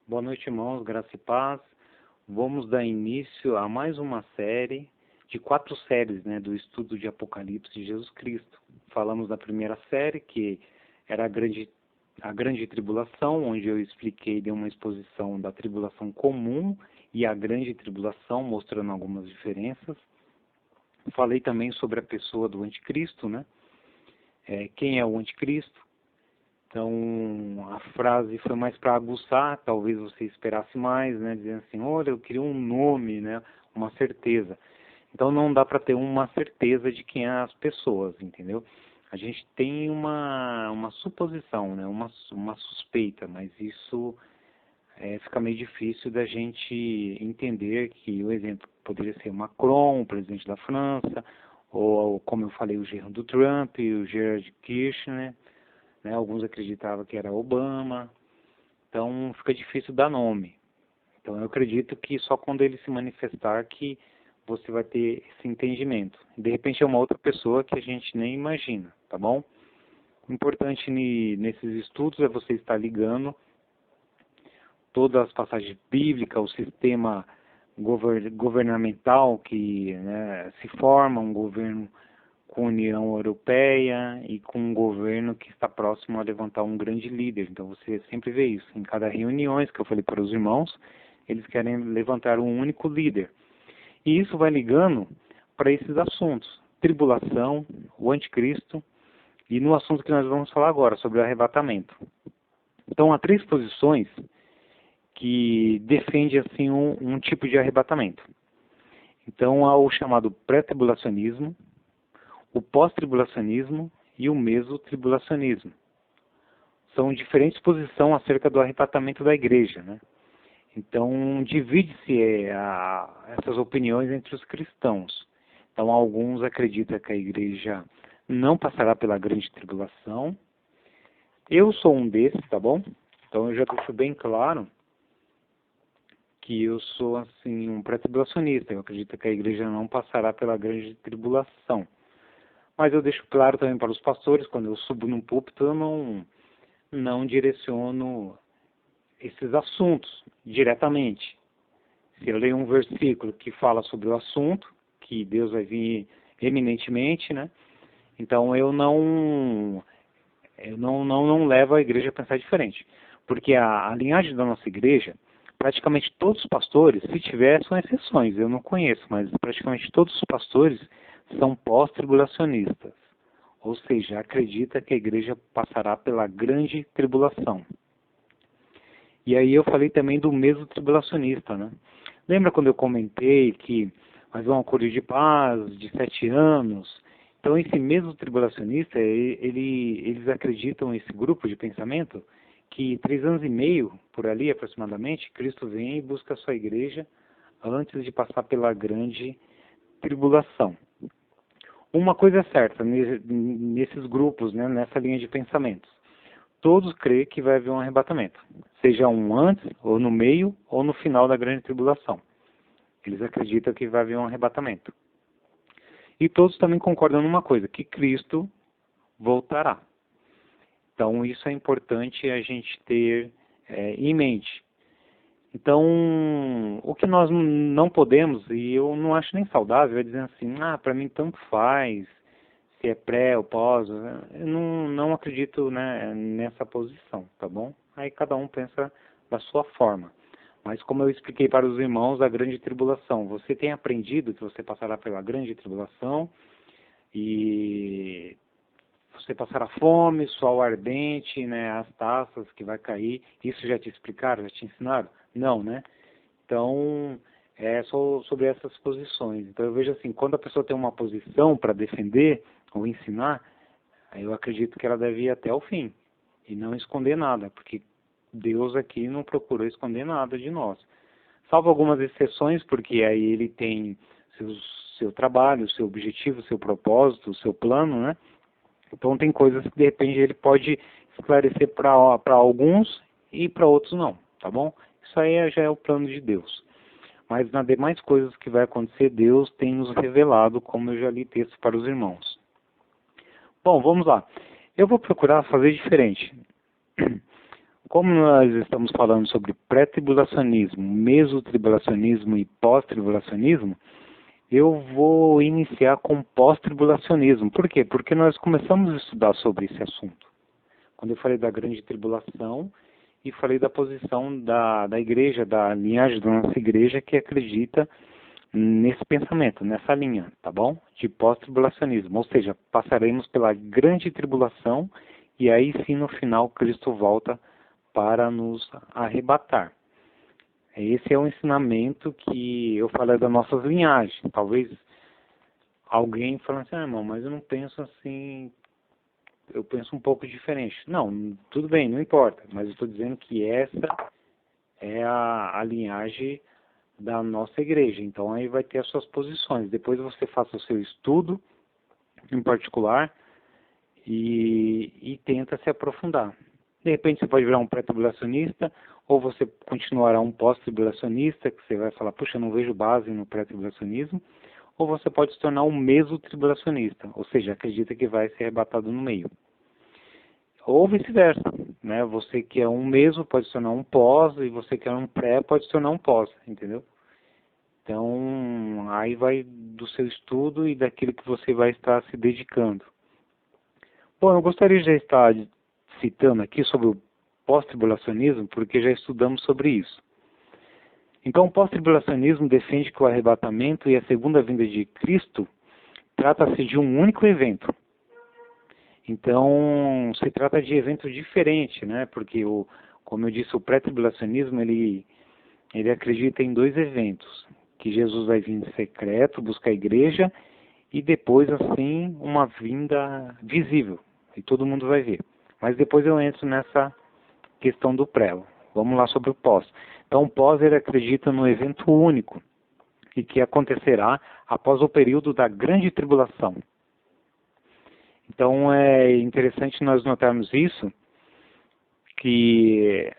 Boa noite, irmãos, graça e paz. Vamos dar início a mais uma série de 4 séries, do estudo de Apocalipse de Jesus Cristo. Falamos da primeira série, que era a grande tribulação, onde eu expliquei, dei uma exposição da tribulação comum e a grande tribulação, mostrando algumas diferenças. Falei também sobre a pessoa do anticristo, quem é o anticristo. Então, a frase foi mais para aguçar, talvez você esperasse mais, dizendo assim, olha, eu queria um nome, uma certeza. Então, não dá para ter uma certeza de quem é as pessoas, entendeu? A gente tem uma suposição, uma suspeita, mas isso fica meio difícil da gente entender que o exemplo poderia ser Macron, o presidente da França, ou, como eu falei, o genro do Trump, o Jared Kushner. Alguns acreditavam que era Obama, então fica difícil dar nome. Então eu acredito que só quando ele se manifestar que você vai ter esse entendimento. De repente é uma outra pessoa que a gente nem imagina, tá bom? O importante nesses estudos é você estar ligando todas as passagens bíblicas, o sistema governamental que se forma, um governo com a União Europeia e com um governo que está próximo a levantar um grande líder. Então você sempre vê isso. Em cada reunião que eu falei para os irmãos, eles querem levantar um único líder. E isso vai ligando para esses assuntos. Tribulação, o anticristo e no assunto que nós vamos falar agora, sobre o arrebatamento. Então há 3 posições que defendem assim, um tipo de arrebatamento. Então há o chamado pré-tribulacionismo, o pós-tribulacionismo e o mesotribulacionismo. São diferentes posições acerca do arrebatamento da igreja, Então, divide-se essas opiniões entre os cristãos. Então, alguns acreditam que a igreja não passará pela grande tribulação. Eu sou um desses, tá bom? Então, eu já deixo bem claro que eu sou, assim, um pré-tribulacionista. Eu acredito que a igreja não passará pela grande tribulação. Mas eu deixo claro também para os pastores, quando eu subo num púlpito, eu não direciono esses assuntos diretamente. Se eu leio um versículo que fala sobre o assunto, que Deus vai vir eminentemente, então eu não levo a igreja a pensar diferente. Porque a linhagem da nossa igreja, praticamente todos os pastores, se tiver, são exceções, eu não conheço, mas praticamente todos os pastores são pós-tribulacionistas, ou seja, acredita que a igreja passará pela grande tribulação. E aí eu falei também do mesotribulacionista, Lembra quando eu comentei que vai haver um acordo de paz de 7 anos? Então esse mesotribulacionista, eles acreditam, esse grupo de pensamento, que 3 anos e meio, por ali aproximadamente, Cristo vem e busca a sua igreja antes de passar pela grande tribulação. Uma coisa é certa nesses grupos, nessa linha de pensamentos. Todos creem que vai haver um arrebatamento, seja um antes, ou no meio, ou no final da grande tribulação. Eles acreditam que vai haver um arrebatamento. E todos também concordam numa coisa, que Cristo voltará. Então isso é importante a gente ter em mente. Então, o que nós não podemos, e eu não acho nem saudável, é dizer assim, para mim tanto faz, se é pré ou pós, eu não acredito nessa posição, tá bom? Aí cada um pensa da sua forma. Mas como eu expliquei para os irmãos, a grande tribulação, você tem aprendido que você passará pela grande tribulação, e você passará fome, sol ardente, as taças que vai cair, isso já te explicaram, já te ensinaram? Não, Então, é só sobre essas posições. Então eu vejo assim, quando a pessoa tem uma posição para defender ou ensinar, eu acredito que ela deve ir até o fim e não esconder nada, porque Deus aqui não procurou esconder nada de nós. Salvo algumas exceções, porque aí ele tem seu trabalho, seu objetivo, seu propósito, seu plano, Então tem coisas que de repente ele pode esclarecer para alguns e para outros não, tá bom? Isso aí já é o plano de Deus. Mas nas demais coisas que vai acontecer, Deus tem nos revelado, como eu já li texto para os irmãos. Bom, vamos lá. Eu vou procurar fazer diferente. Como nós estamos falando sobre pré-tribulacionismo, mesotribulacionismo e pós-tribulacionismo, eu vou iniciar com pós-tribulacionismo. Por quê? Porque nós começamos a estudar sobre esse assunto. Quando eu falei da grande tribulação e falei da posição da igreja, da linhagem da nossa igreja que acredita nesse pensamento, nessa linha, tá bom? De pós-tribulacionismo. Ou seja, passaremos pela grande tribulação e aí sim no final Cristo volta para nos arrebatar. Esse é o ensinamento que eu falei das nossas linhagens. Talvez alguém fale assim, irmão, mas eu não penso assim, eu penso um pouco diferente. Não, tudo bem, não importa, mas eu estou dizendo que essa é a linhagem da nossa igreja. Então aí vai ter as suas posições. Depois você faça o seu estudo em particular e tenta se aprofundar. De repente você pode virar um pré-tribulacionista, ou você continuará um pós-tribulacionista, que você vai falar, puxa, eu não vejo base no pré-tribulacionismo, ou você pode se tornar um mesotribulacionista, ou seja, acredita que vai ser arrebatado no meio. Ou vice-versa, né? Você que é um meso pode se tornar um pós, e você que é um pré pode se tornar um pós, entendeu? Então, aí vai do seu estudo e daquilo que você vai estar se dedicando. Bom, eu gostaria de já estar citando aqui sobre o pós-tribulacionismo, porque já estudamos sobre isso. Então, o pós-tribulacionismo defende que o arrebatamento e a segunda vinda de Cristo trata-se de um único evento. Então, se trata de evento diferente, né? Porque, como eu disse, o pré-tribulacionismo, ele acredita em dois eventos. Que Jesus vai vir em secreto, buscar a igreja, e depois, assim, uma vinda visível. E todo mundo vai ver. Mas depois eu entro nessa questão do pré. Vamos lá sobre o pós. Então, o pós, ele acredita no evento único, e que acontecerá após o período da grande tribulação. Então, é interessante nós notarmos isso, que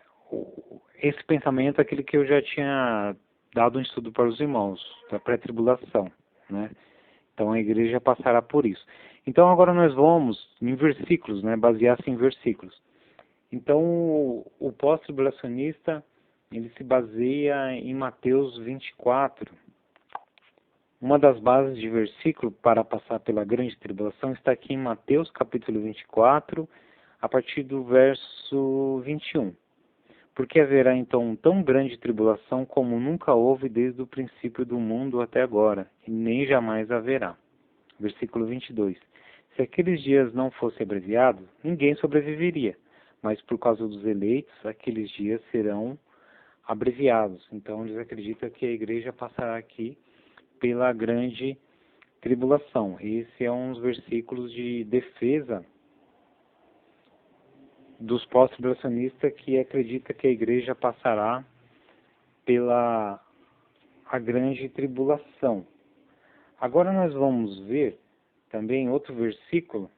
esse pensamento é aquele que eu já tinha dado um estudo para os irmãos, da pré-tribulação, né? Então, a igreja passará por isso. Então, agora nós vamos em versículos, né? Basear-se em versículos. Então, o pós-tribulacionista, ele se baseia em Mateus 24. Uma das bases de versículo para passar pela grande tribulação está aqui em Mateus capítulo 24, a partir do verso 21. Porque haverá então tão grande tribulação como nunca houve desde o princípio do mundo até agora, e nem jamais haverá. Versículo 22. Se aqueles dias não fossem abreviados, ninguém sobreviveria, mas por causa dos eleitos, aqueles dias serão abreviados. Então eles acreditam que a igreja passará aqui pela grande tribulação. Esse é um dos versículos de defesa dos pós-tribulacionistas que acredita que a igreja passará pela a grande tribulação. Agora nós vamos ver também outro versículo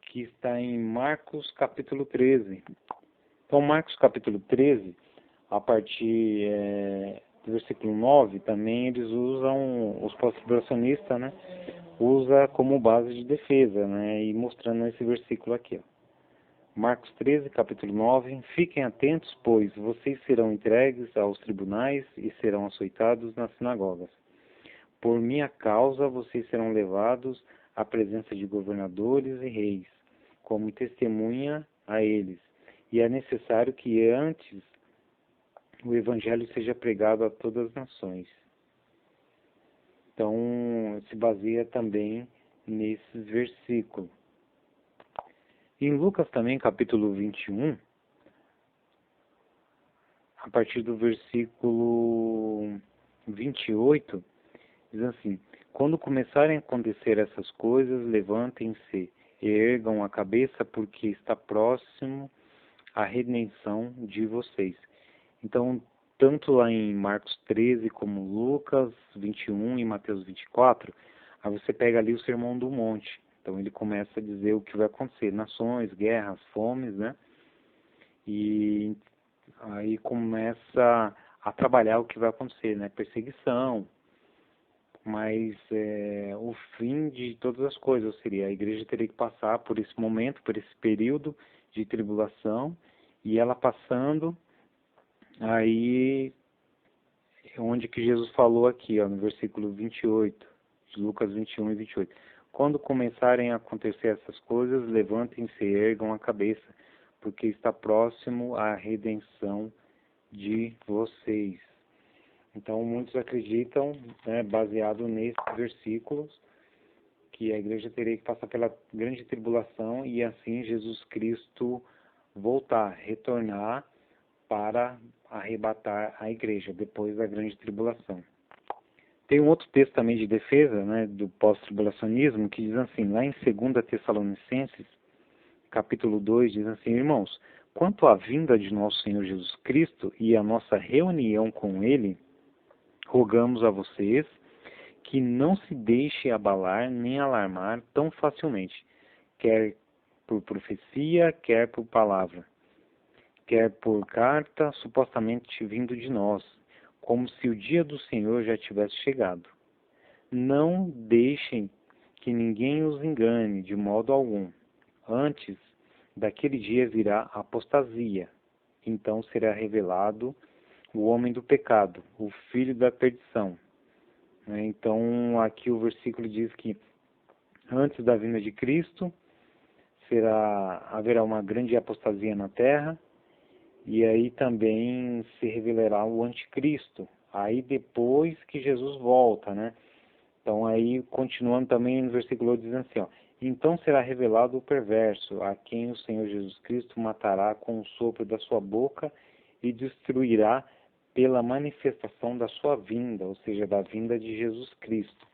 que está em Marcos capítulo 13. Então, Marcos capítulo 13, a partir do versículo 9, também eles usam, os pós-tribulacionistas, né, usa como base de defesa, né, e mostrando esse versículo aqui, ó. Marcos 13, capítulo 9, fiquem atentos, pois vocês serão entregues aos tribunais e serão açoitados nas sinagogas. Por minha causa vocês serão levados à presença de governadores e reis, como testemunha a eles. E é necessário que antes o evangelho seja pregado a todas as nações. Então, se baseia também nesses versículos. Em Lucas também, capítulo 21, a partir do versículo 28, diz assim: quando começarem a acontecer essas coisas, levantem-se e ergam a cabeça, porque está próximo a redenção de vocês. Então, tanto lá em Marcos 13, como Lucas 21 e Mateus 24, aí você pega ali o Sermão do Monte. Então, ele começa a dizer o que vai acontecer: nações, guerras, fomes, né? E aí começa a trabalhar o que vai acontecer, né? Perseguição, mas o fim de todas as coisas seria: a igreja teria que passar por esse momento, por esse período de tribulação, E ela passando, aí onde que Jesus falou aqui, ó, no versículo 28, de Lucas 21 e 28. Quando começarem a acontecer essas coisas, levantem-se e ergam a cabeça, porque está próximo a redenção de vocês. Então, muitos acreditam, né, baseado nesses versículos, que a igreja teria que passar pela grande tribulação e assim Jesus Cristo voltar, retornar para arrebatar a igreja depois da grande tribulação. Tem um outro texto também de defesa, né, do pós-tribulacionismo, que diz assim, lá em 2 Tessalonicenses, capítulo 2, diz assim, irmãos, quanto à vinda de nosso Senhor Jesus Cristo e a nossa reunião com Ele, rogamos a vocês que não se deixe abalar nem alarmar tão facilmente, quer por profecia, quer por palavra, quer por carta supostamente vindo de nós, como se o dia do Senhor já tivesse chegado. Não deixem que ninguém os engane de modo algum. Antes daquele dia virá a apostasia. Então será revelado o homem do pecado, o filho da perdição. Então aqui o versículo diz que antes da vinda de Cristo haverá uma grande apostasia na terra, e aí também se revelará o anticristo, aí depois que Jesus volta, né? Então aí, continuando também no versículo 8, dizendo assim, ó, então será revelado o perverso, a quem o Senhor Jesus Cristo matará com o sopro da sua boca e destruirá pela manifestação da sua vinda, ou seja, da vinda de Jesus Cristo.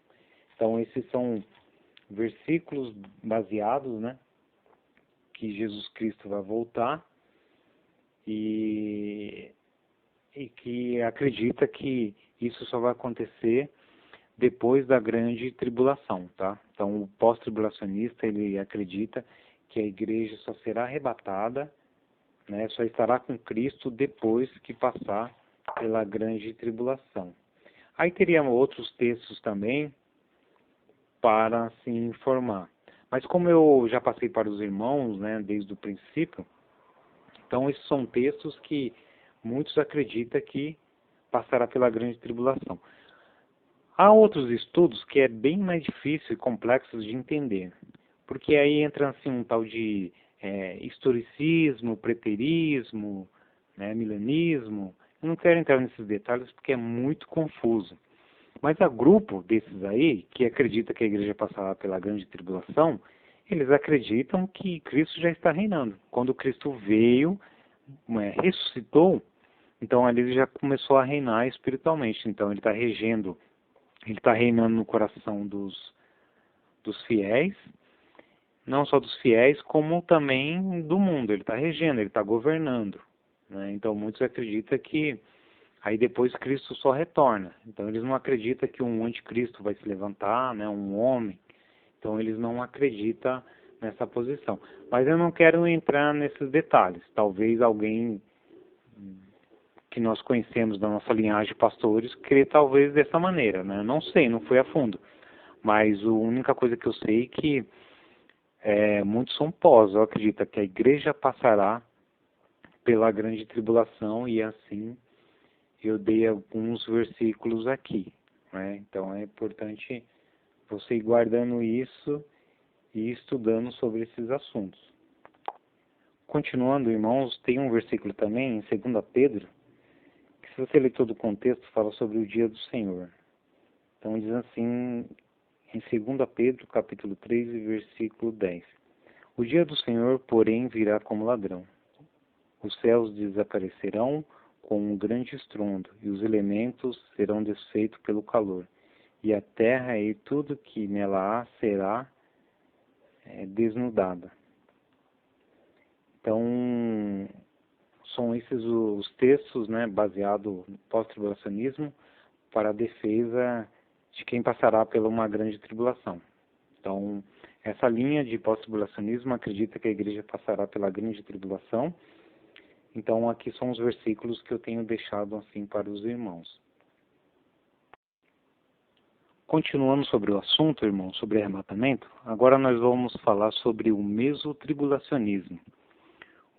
Então esses são versículos baseados, né, que Jesus Cristo vai voltar, e que acredita que isso só vai acontecer depois da grande tribulação, tá? Então, o pós-tribulacionista, ele acredita que a igreja só será arrebatada, né, só estará com Cristo depois que passar pela grande tribulação. Aí teríamos outros textos também para se informar. Mas como eu já passei para os irmãos, né, desde o princípio, então, esses são textos que muitos acreditam que passará pela grande tribulação. Há outros estudos que é bem mais difícil e complexos de entender, porque aí entra assim, um tal de historicismo, preterismo, né, milenismo. Eu não quero entrar nesses detalhes porque é muito confuso. Mas há grupo desses aí, que acredita que a igreja passará pela grande tribulação, eles acreditam que Cristo já está reinando. Quando Cristo veio, ressuscitou, então ali ele já começou a reinar espiritualmente. Então ele está reinando no coração dos fiéis, não só dos fiéis, como também do mundo. Ele está regendo, ele está governando, né? Então muitos acreditam que aí depois Cristo só retorna. Então eles não acreditam que um anticristo vai se levantar, né, um homem. Então eles não acreditam nessa posição. Mas eu não quero entrar nesses detalhes. Talvez alguém que nós conhecemos da nossa linhagem de pastores crê talvez dessa maneira, né? Não sei, não fui a fundo. Mas a única coisa que eu sei é que muitos são pós. Eu acredito que a igreja passará pela grande tribulação e assim eu dei alguns versículos aqui, né? Então é importante você ir guardando isso e estudando sobre esses assuntos. Continuando, irmãos, tem um versículo também em 2 Pedro, que se você ler todo o contexto, fala sobre o dia do Senhor. Então diz assim, em 2 Pedro, capítulo 3, versículo 10. O dia do Senhor, porém, virá como ladrão. Os céus desaparecerão com um grande estrondo, e os elementos serão desfeitos pelo calor. E a terra e tudo que nela há será desnudada. Então, são esses os textos, né, baseados no pós-tribulacionismo, para a defesa de quem passará pela uma grande tribulação. Então, essa linha de pós-tribulacionismo acredita que a igreja passará pela grande tribulação. Então, aqui são os versículos que eu tenho deixado assim para os irmãos. Continuando sobre o assunto, irmão, sobre arrebatamento, agora nós vamos falar sobre o mesotribulacionismo.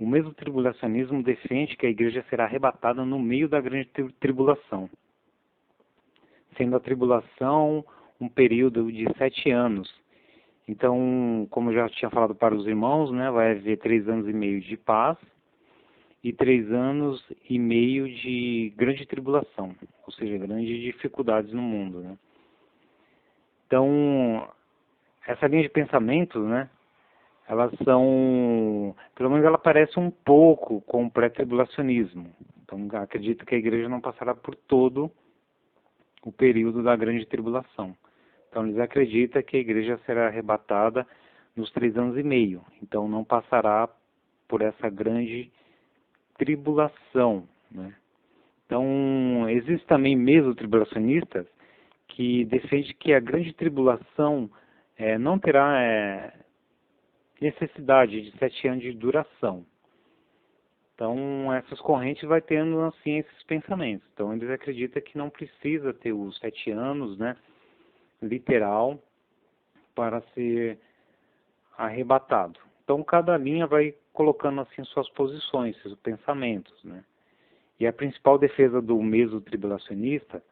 O mesmo tribulacionismo defende que a igreja será arrebatada no meio da grande tribulação, sendo a tribulação um período de 7 anos. Então, como eu já tinha falado para os irmãos, né, vai haver 3 anos e meio de paz e 3 anos e meio de grande tribulação, ou seja, grandes dificuldades no mundo, né? Então, essa linha de pensamento, né, elas são, pelo menos ela parece um pouco com o pré-tribulacionismo. Então, acredito que a igreja não passará por todo o período da grande tribulação. Então, eles acreditam que a igreja será arrebatada nos 3 anos e meio. Então, não passará por essa grande tribulação, né? Então, existe também mesmo tribulacionistas que defendem que a grande tribulação não terá necessidade de 7 anos de duração. Então, essas correntes vai tendo, assim, esses pensamentos. Então, eles acreditam que não precisa ter os 7 anos, né, literal, para ser arrebatado. Então, cada linha vai colocando, assim, suas posições, seus pensamentos, né. E a principal defesa do mesotribulacionista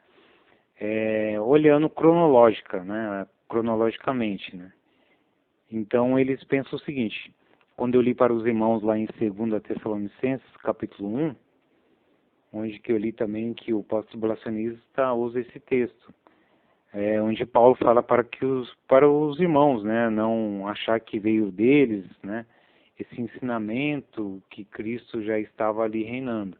é olhando cronologicamente, né. Então, eles pensam o seguinte: quando eu li para os irmãos lá em 2 Tessalonicenses, capítulo 1, onde que eu li também que o pós-tribulacionista usa esse texto, onde Paulo fala para os irmãos, né, não achar que veio deles, né, esse ensinamento que Cristo já estava ali reinando,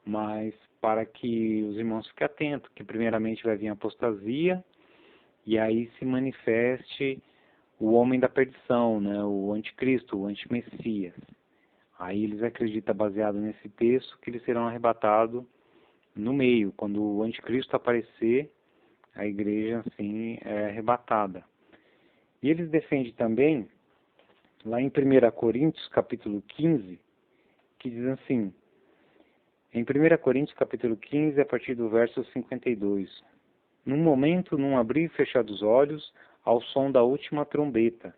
mas para que os irmãos fiquem atentos, que primeiramente vai vir a apostasia, e aí se manifeste o homem da perdição, né, o anticristo, o antimessias. Aí eles acreditam, baseado nesse texto, que eles serão arrebatados no meio. Quando o anticristo aparecer, a igreja, assim, é arrebatada. E eles defendem também, lá em 1 Coríntios, capítulo 15, que diz assim, em 1 Coríntios, capítulo 15, a partir do verso 52, num momento, num abrir e fechar dos olhos, ao som da última trombeta.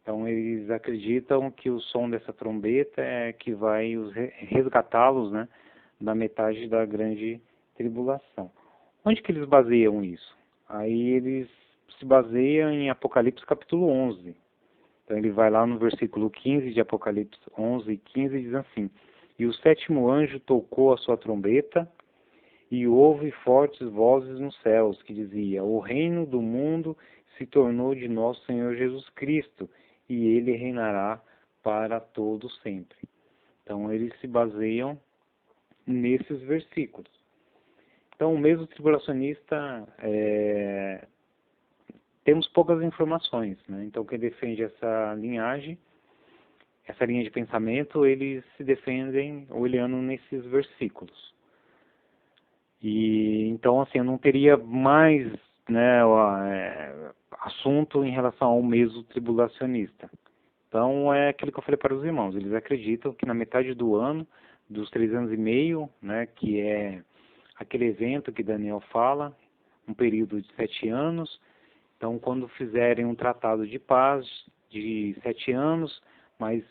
Então, eles acreditam que o som dessa trombeta é que vai resgatá-los, né, da metade da grande tribulação. Onde que eles baseiam isso? Aí eles se baseiam em Apocalipse capítulo 11. Então, ele vai lá no versículo 15 de Apocalipse 11 e 15 e diz assim, e o 7º anjo tocou a sua trombeta, e houve fortes vozes nos céus, que dizia, o reino do mundo se tornou de nosso Senhor Jesus Cristo, e ele reinará para todo sempre. Então, eles se baseiam nesses versículos. Então, o mesmo tribulacionista, temos poucas informações, né? Então, quem defende essa linhagem, essa linha de pensamento, eles se defendem olhando nesses versículos. E então, assim, eu não teria mais, né, assunto em relação ao mesotribulacionista. Então, é aquilo que eu falei para os irmãos. Eles acreditam que na metade do ano, dos 3 anos e meio, né, que é aquele evento que Daniel fala, um período de 7 anos. Então, quando fizerem um tratado de paz de 7 anos, mas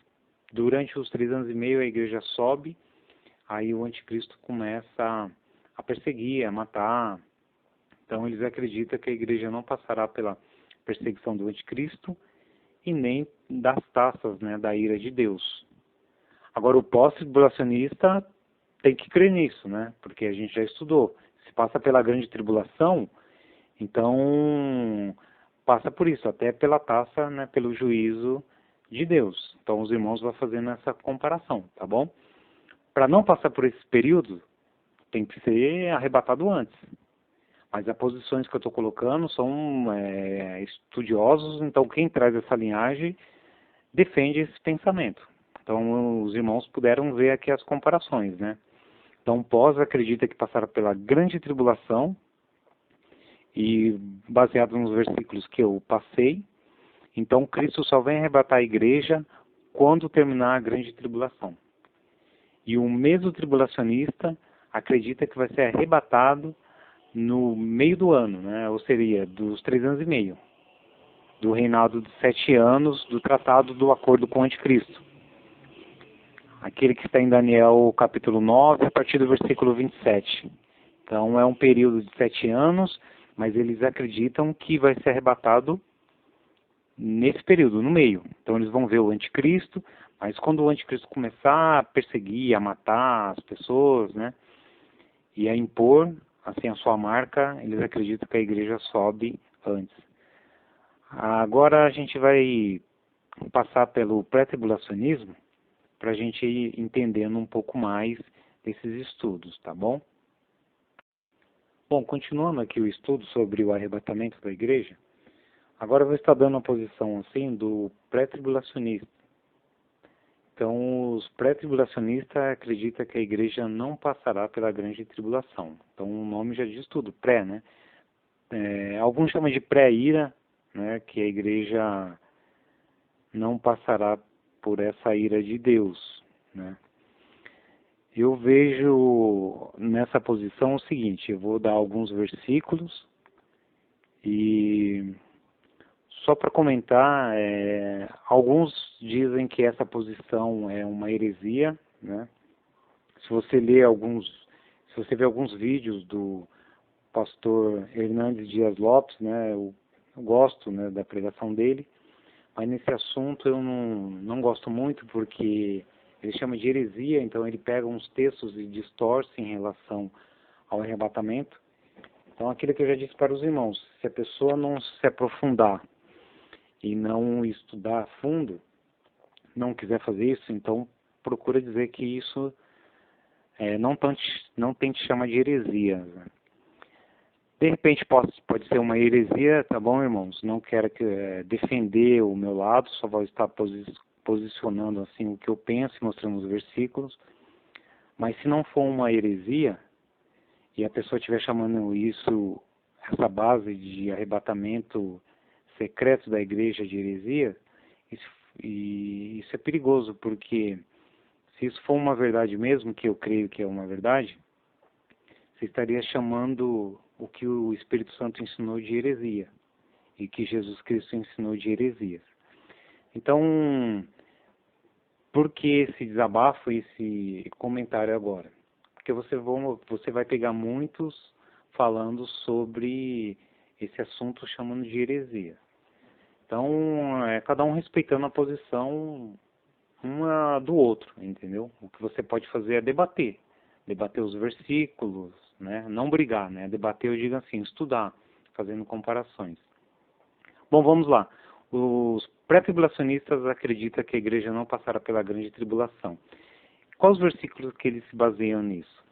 durante os 3 anos e meio a igreja sobe, aí o anticristo começa a perseguir, a matar. Então, eles acreditam que a igreja não passará pela perseguição do anticristo e nem das taças, né, da ira de Deus. Agora, o pós-tribulacionista tem que crer nisso, né, porque a gente já estudou. Se passa pela grande tribulação, então passa por isso, até pela taça, né, pelo juízo de Deus. Então, os irmãos vão fazendo essa comparação, tá bom? Para não passar por esse período, tem que ser arrebatado antes. Mas as posições que eu estou colocando são estudiosos, então quem traz essa linhagem defende esse pensamento. Então os irmãos puderam ver aqui as comparações, né? Então Pós acredita que passaram pela grande tribulação, e baseado nos versículos que eu passei, então Cristo só vem arrebatar a igreja quando terminar a grande tribulação. E o mesotribulacionista acredita que vai ser arrebatado no meio do ano, né? Ou seria dos 3 anos e meio, do reinado de 7 anos, do tratado do acordo com o anticristo. aquele que está em Daniel capítulo 9, a partir do versículo 27. Então é um período de 7 anos, mas eles acreditam que vai ser arrebatado nesse período, no meio. Então eles vão ver o anticristo, mas quando o anticristo começar a perseguir, a matar as pessoas, né, e a impor assim a sua marca, eles acreditam que a igreja sobe antes. Agora a gente vai passar pelo pré-tribulacionismo para a gente ir entendendo um pouco mais desses estudos, tá bom? Bom, continuando aqui o estudo sobre o arrebatamento da igreja, agora eu vou estar dando a posição assim do pré-tribulacionista. Então, os pré-tribulacionistas acreditam que a igreja não passará pela grande tribulação. Então, o nome já diz tudo, pré, né? Alguns chamam de pré-ira, né? Que a igreja não passará por essa ira de Deus, né? Eu vejo nessa posição o seguinte, eu vou dar alguns versículos e só para comentar, alguns dizem que essa posição é uma heresia, né? Se você ver alguns vídeos do pastor Hernandes Dias Lopes, né, eu gosto, né, da pregação dele, mas nesse assunto eu não gosto muito porque ele chama de heresia, então ele pega uns textos e distorce em relação ao arrebatamento. Então aquilo que eu já disse para os irmãos, se a pessoa não se aprofundar e não estudar a fundo, não quiser fazer isso, então procura dizer que isso não tente chamar de heresia. Né? De repente pode ser uma heresia, tá bom, irmãos? Não quero defender o meu lado, só vou estar posicionando assim o que eu penso e mostrando os versículos. Mas se não for uma heresia, e a pessoa estiver chamando essa base de arrebatamento secreto da igreja de heresia, isso é perigoso, porque se isso for uma verdade mesmo, que eu creio que é uma verdade, você estaria chamando o que o Espírito Santo ensinou de heresia, e que Jesus Cristo ensinou de heresias. Então, por que esse desabafo, esse comentário agora? Porque você vai pegar muitos falando sobre esse assunto chamando de heresia. Então, cada um respeitando a posição uma do outro, entendeu? O que você pode fazer é debater os versículos, né? Não brigar, né? Debater, eu digo assim, estudar, fazendo comparações. Bom, vamos lá. Os pré-tribulacionistas acreditam que a igreja não passará pela grande tribulação. Quais os versículos que eles se baseiam nisso?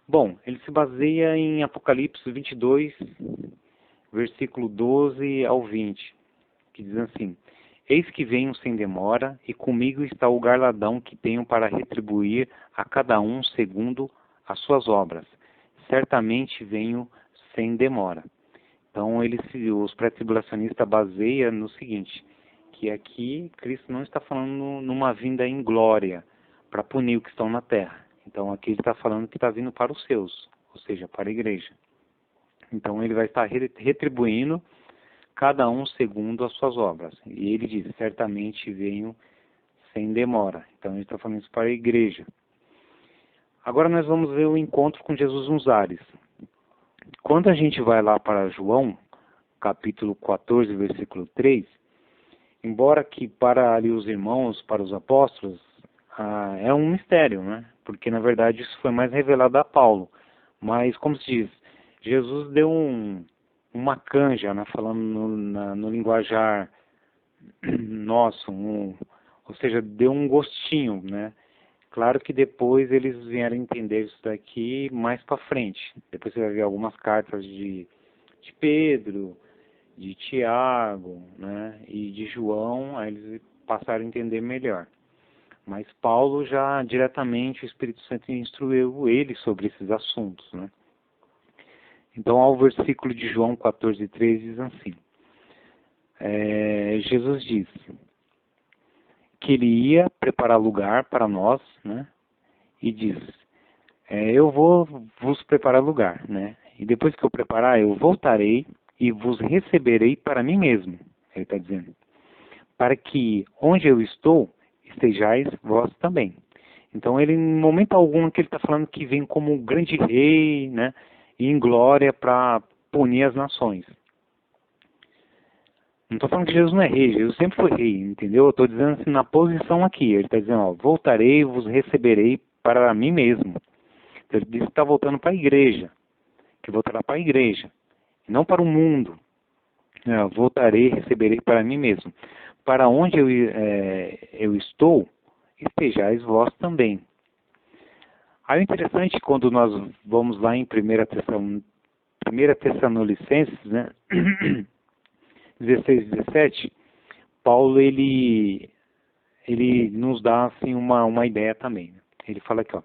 Bom, ele se baseia em Apocalipse 22, versículo 12 ao 20, que diz assim: Eis que venho sem demora, e comigo está o galardão que tenho para retribuir a cada um segundo as suas obras. Certamente venho sem demora. Então, os pré-tribulacionistas baseiam no seguinte, que aqui Cristo não está falando numa vinda em glória para punir os que estão na terra. Então, aqui ele está falando que está vindo para os seus, ou seja, para a igreja. Então, ele vai estar retribuindo cada um segundo as suas obras. E ele diz, certamente venho sem demora. Então, ele está falando isso para a igreja. Agora nós vamos ver o encontro com Jesus nos ares. Quando a gente vai lá para João, capítulo 14, versículo 3, embora que para ali os irmãos, para os apóstolos, é um mistério, né? Porque na verdade isso foi mais revelado a Paulo. Mas, como se diz, Jesus deu uma canja, né? Falando no linguajar nosso, ou seja, deu um gostinho, né? Claro que depois eles vieram entender isso daqui mais para frente. Depois você vai ver algumas cartas de Pedro, de Tiago, né, e de João, aí eles passaram a entender melhor. Mas Paulo já diretamente, o Espírito Santo instruiu ele sobre esses assuntos, né. Então, ao versículo de João 14:3 diz assim, Jesus diz que ele ia preparar lugar para nós, né, e diz, eu vou vos preparar lugar, né, e depois que eu preparar, eu voltarei e vos receberei para mim mesmo, ele está dizendo, para que onde eu estou, estejais vós também. Então ele, em momento algum, que ele está falando que vem como um grande rei, né, e em glória para punir as nações. Não estou falando que Jesus não é rei, Jesus sempre foi rei, entendeu? Eu estou dizendo assim, na posição aqui, ele está dizendo, ó, voltarei e vos receberei para mim mesmo. Então, ele diz que está voltando para a igreja, que voltará para a igreja, não para o mundo. Voltarei e receberei para mim mesmo. Para onde eu estou, estejais vós também. Aí o interessante, quando nós vamos lá em 1 Tessalonicenses, né, 16, 17, Paulo, ele nos dá assim, uma ideia também. Ele fala aqui, ó,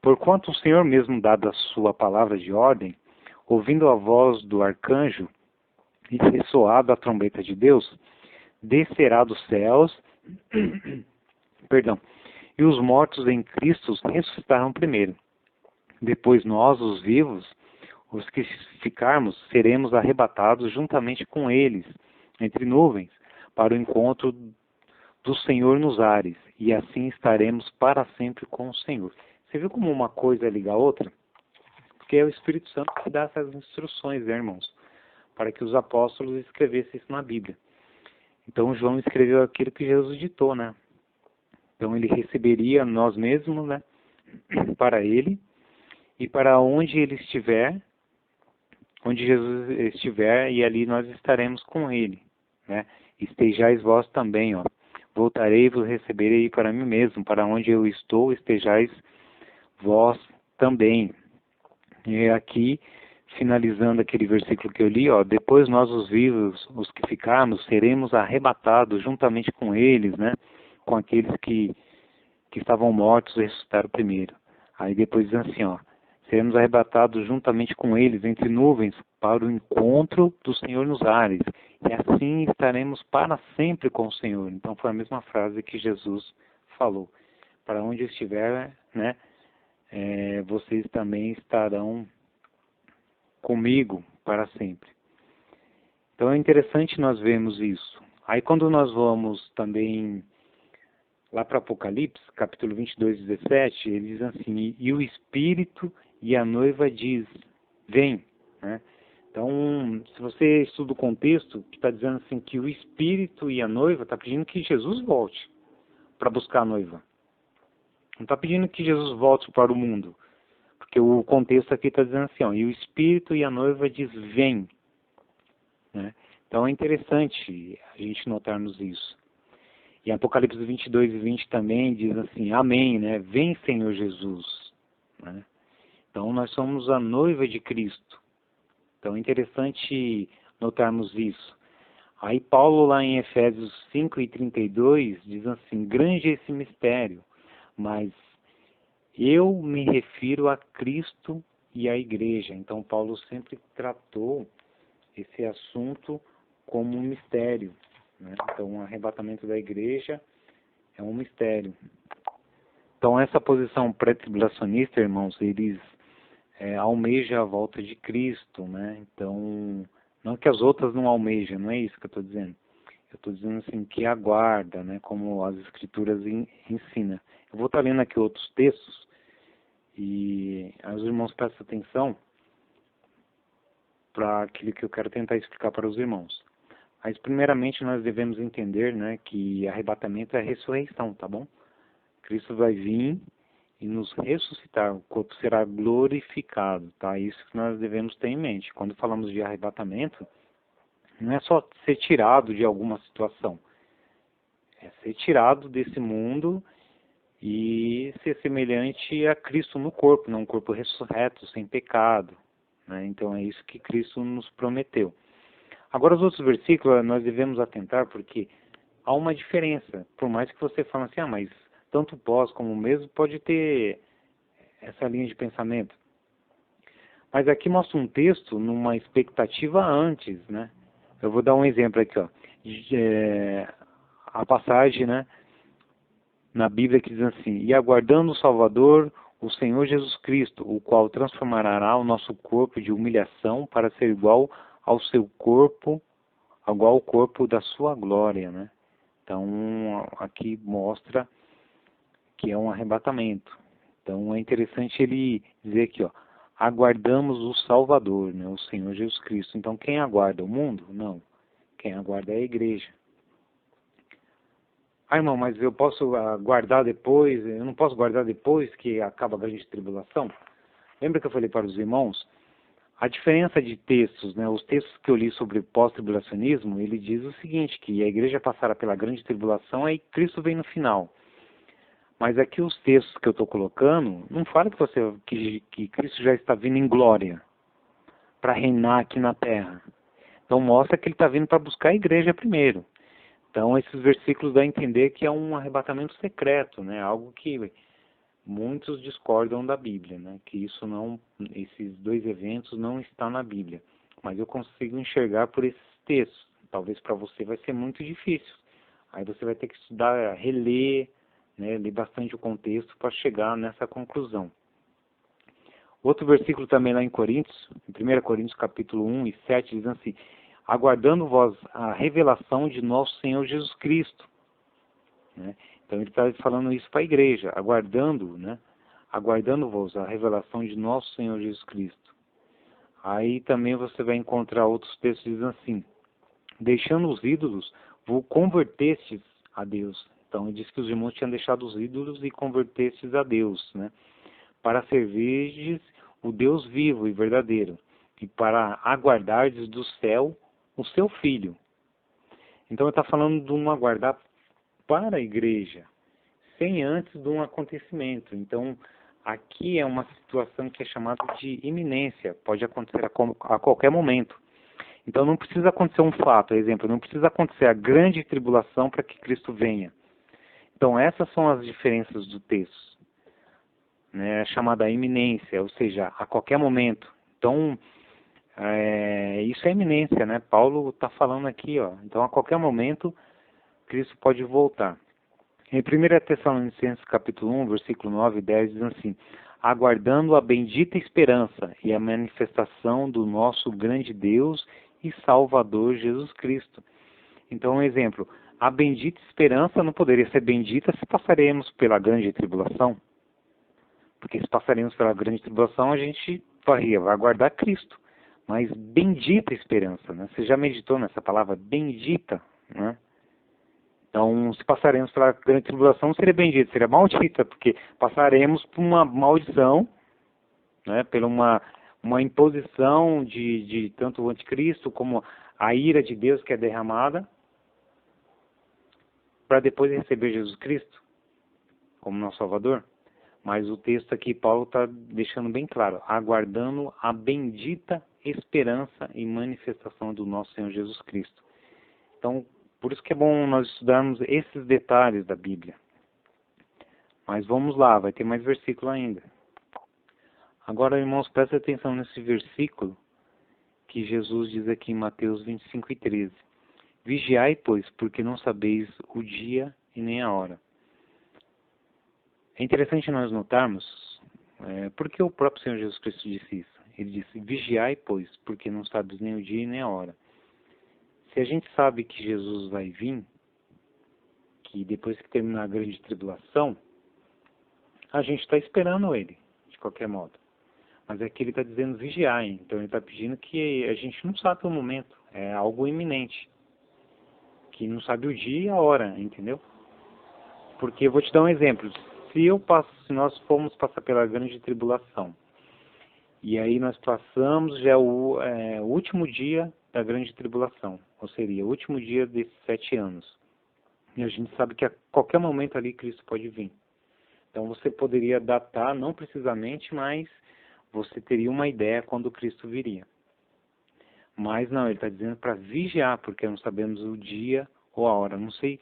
porquanto o Senhor mesmo, dado a sua palavra de ordem, ouvindo a voz do arcanjo e ressoado a trombeta de Deus, descerá dos céus, perdão, e os mortos em Cristo ressuscitarão primeiro. Depois nós, os vivos, os que ficarmos, seremos arrebatados juntamente com eles, entre nuvens, para o encontro do Senhor nos ares, e assim estaremos para sempre com o Senhor. Você viu como uma coisa liga a outra? Porque é o Espírito Santo que dá essas instruções, né, irmãos? Para que os apóstolos escrevessem isso na Bíblia. Então João escreveu aquilo que Jesus ditou, né? Então ele receberia nós mesmos, né, para ele, e para onde ele estiver, onde Jesus estiver, e ali nós estaremos com ele, né? Estejais vós também, ó. Voltarei e vos receberei para mim mesmo, para onde eu estou, estejais vós também. E aqui, finalizando aquele versículo que eu li, ó, depois nós os vivos, os que ficarmos, seremos arrebatados juntamente com eles, né? Com aqueles que estavam mortos e ressuscitaram primeiro. Aí depois diz assim, ó, seremos arrebatados juntamente com eles entre nuvens para o encontro do Senhor nos ares. E assim estaremos para sempre com o Senhor. Então foi a mesma frase que Jesus falou. Para onde estiver, né, vocês também estarão comigo para sempre. Então é interessante nós vermos isso. Aí quando nós vamos também lá para Apocalipse, capítulo 22, 17, ele diz assim, e o Espírito e a noiva diz, vem, né? Então, se você estuda o contexto, está dizendo assim que o Espírito e a noiva está pedindo que Jesus volte para buscar a noiva. Não está pedindo que Jesus volte para o mundo, porque o contexto aqui está dizendo assim, ó, e o Espírito e a noiva diz, vem, né? Então é interessante a gente notarmos isso. E Apocalipse 22 e 20 também diz assim, amém, né? Vem, Senhor Jesus, né? Então nós somos a noiva de Cristo. Então é interessante notarmos isso. Aí Paulo lá em Efésios 5 e 32 diz assim, grande é esse mistério, mas eu me refiro a Cristo e à igreja. Então Paulo sempre tratou esse assunto como um mistério, né? Então o arrebatamento da igreja é um mistério. Então essa posição pré-tribulacionista, irmãos, eles almejam a volta de Cristo, né? Então, não que as outras não almejam, não é isso que eu estou dizendo. Eu estou dizendo assim, que aguarda, né? Como as Escrituras ensinam. Eu vou estar lendo aqui outros textos e os irmãos prestem atenção para aquilo que eu quero tentar explicar para os irmãos. Mas primeiramente nós devemos entender, né, que arrebatamento é ressurreição, tá bom? Cristo vai vir e nos ressuscitar, o corpo será glorificado, tá? Isso que nós devemos ter em mente. Quando falamos de arrebatamento, não é só ser tirado de alguma situação, é ser tirado desse mundo e ser semelhante a Cristo no corpo, não um corpo ressurreto, sem pecado, né? Então é isso que Cristo nos prometeu. Agora os outros versículos nós devemos atentar porque há uma diferença, por mais que você fale assim, mas tanto pós como o mesmo pode ter essa linha de pensamento. Mas aqui mostra um texto numa expectativa antes, né? Eu vou dar um exemplo aqui, ó. A passagem, né, na Bíblia que diz assim, e aguardando o Salvador, o Senhor Jesus Cristo, o qual transformará o nosso corpo de humilhação para ser igual ao seu corpo, igual ao corpo da sua glória, né? Então, aqui mostra que é um arrebatamento. Então é interessante ele dizer aqui, ó, aguardamos o Salvador, né, o Senhor Jesus Cristo. Então quem aguarda? O mundo? Não. Quem aguarda é a igreja. Ah, irmão, mas eu posso guardar depois? Eu não posso guardar depois que acaba a grande tribulação? Lembra que eu falei para os irmãos? A diferença de textos, né, os textos que eu li sobre pós-tribulacionismo, ele diz o seguinte, que a igreja passará pela grande tribulação, aí Cristo vem no final. Mas aqui os textos que eu estou colocando, não fala que Cristo já está vindo em glória para reinar aqui na terra. Então mostra que ele está vindo para buscar a igreja primeiro. Então esses versículos dão a entender que é um arrebatamento secreto, né? Algo que muitos discordam da Bíblia, né? Que isso não, esses dois eventos não estão na Bíblia. Mas eu consigo enxergar por esses textos. Talvez para você vai ser muito difícil. Aí você vai ter que estudar, reler, né? Ler bastante o contexto para chegar nessa conclusão. Outro versículo também lá em Coríntios, em 1 Coríntios capítulo 1 e 7, diz assim: aguardando vós a revelação de nosso Senhor Jesus Cristo. Né? Então ele está falando isso para a igreja, aguardando, né? Aguardando-vos a revelação de nosso Senhor Jesus Cristo. Aí também você vai encontrar outros textos dizendo assim: deixando os ídolos, vos convertestes a Deus. Então ele diz que os irmãos tinham deixado os ídolos e convertestes a Deus, né? Para servirdes o Deus vivo e verdadeiro, e para aguardardes do céu o seu Filho. Então ele está falando de um aguardar para a igreja, sem antes de um acontecimento. Então aqui é uma situação que é chamada de iminência, pode acontecer a qualquer momento. Então não precisa acontecer um fato, exemplo, não precisa acontecer a grande tribulação para que Cristo venha. Então essas são as diferenças do texto, né, chamada iminência, ou seja, a qualquer momento. Então isso é iminência, né? Paulo está falando aqui, ó. Então a qualquer momento Cristo pode voltar. Em 1 Tessalonicenses capítulo 1, versículo 9 e 10 diz assim: aguardando a bendita esperança e a manifestação do nosso grande Deus e Salvador Jesus Cristo. Então, um exemplo, a bendita esperança não poderia ser bendita se passaremos pela grande tribulação. Porque se passaremos pela grande tribulação, a gente vai aguardar Cristo. Mas bendita esperança, né? Você já meditou nessa palavra bendita, né? Então, se passaremos pela grande tribulação, seria bendita, seria maldita, porque passaremos por uma maldição, né? Pela uma imposição de tanto o anticristo como a ira de Deus que é derramada, para depois receber Jesus Cristo como nosso Salvador. Mas o texto aqui, Paulo está deixando bem claro, aguardando a bendita esperança e manifestação do nosso Senhor Jesus Cristo. Então, por isso que é bom nós estudarmos esses detalhes da Bíblia. Mas vamos lá, vai ter mais versículo ainda. Agora, irmãos, prestem atenção nesse versículo que Jesus diz aqui em Mateus 25 e 13. Vigiai, pois, porque não sabeis o dia e nem a hora. É interessante nós notarmos, porque o próprio Senhor Jesus Cristo disse isso. Ele disse, vigiai, pois, porque não sabes nem o dia e nem a hora. Se a gente sabe que Jesus vai vir, que depois que terminar a grande tribulação, a gente está esperando ele, de qualquer modo. Mas aqui ele está dizendo vigiar, então ele está pedindo que a gente não sabe o momento, é algo iminente, que não sabe o dia e a hora, entendeu? Porque eu vou te dar um exemplo. Se nós formos passar pela grande tribulação, e aí nós passamos já o último dia da grande tribulação, ou seria o último dia desses 7 anos. E a gente sabe que a qualquer momento ali Cristo pode vir. Então você poderia datar, não precisamente, mas você teria uma ideia quando Cristo viria. Mas não, ele está dizendo para vigiar, porque não sabemos o dia ou a hora. Não sei,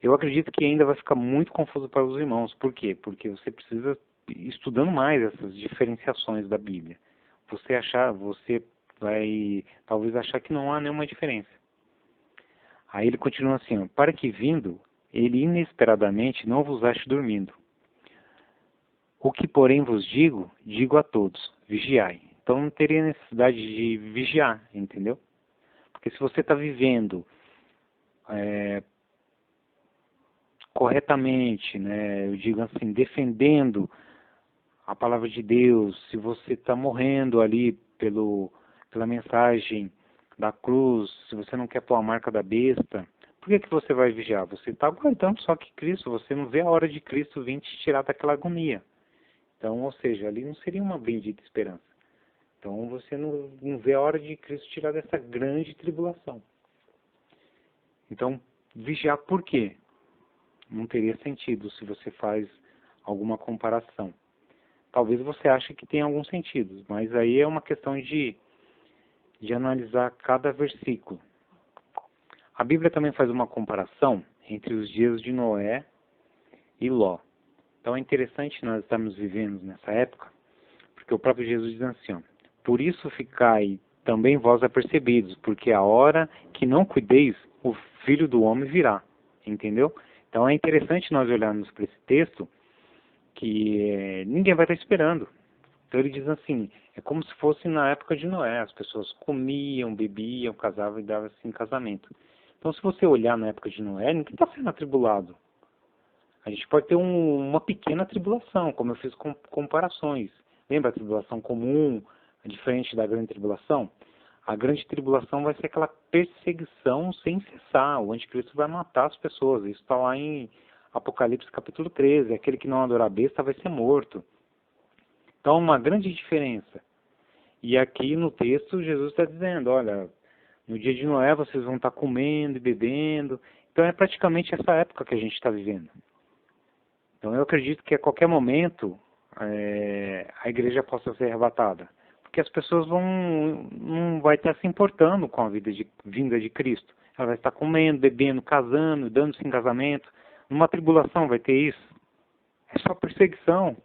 eu acredito que ainda vai ficar muito confuso para os irmãos. Por quê? Porque você precisa estudando mais essas diferenciações da Bíblia. Você vai talvez achar que não há nenhuma diferença. Aí ele continua assim, ó, para que vindo, ele inesperadamente não vos ache dormindo. O que porém vos digo, digo a todos, vigiai. Então não teria necessidade de vigiar, entendeu? Porque se você está vivendo corretamente, né? Eu digo assim, defendendo a palavra de Deus, se você está morrendo ali pela mensagem da cruz, se você não quer pôr a marca da besta, por que você vai vigiar? Você está aguardando só que Cristo, você não vê a hora de Cristo vir te tirar daquela agonia. Então, ou seja, ali não seria uma bendita esperança. Então, você não vê a hora de Cristo tirar dessa grande tribulação. Então, vigiar por quê? Não teria sentido se você faz alguma comparação. Talvez você ache que tem algum sentido, mas aí é uma questão de analisar cada versículo. A Bíblia também faz uma comparação entre os dias de Noé e Ló. Então é interessante nós estarmos vivendo nessa época, porque o próprio Jesus diz assim, ó, por isso ficai também vós apercebidos, porque a hora que não cuideis, o Filho do Homem virá. Entendeu? Então é interessante nós olharmos para esse texto, que ninguém vai estar esperando. Então ele diz assim, é como se fosse na época de Noé, as pessoas comiam, bebiam, casavam e davam-se em casamento. Então se você olhar na época de Noé, ninguém está sendo atribulado. A gente pode ter uma pequena tribulação, como eu fiz comparações. Lembra a tribulação comum, diferente da grande tribulação? A grande tribulação vai ser aquela perseguição sem cessar. O anticristo vai matar as pessoas. Isso está lá em Apocalipse capítulo 13. Aquele que não adorar a besta vai ser morto. Então, uma grande diferença. E aqui no texto, Jesus está dizendo, olha, no dia de Noé vocês vão estar comendo e bebendo. Então, é praticamente essa época que a gente está vivendo. Então, eu acredito que a qualquer momento a igreja possa ser arrebatada. Porque as pessoas não vai estar se importando com a vinda de Cristo. Ela vai estar comendo, bebendo, casando, dando-se em casamento. Numa tribulação vai ter isso. É só perseguição.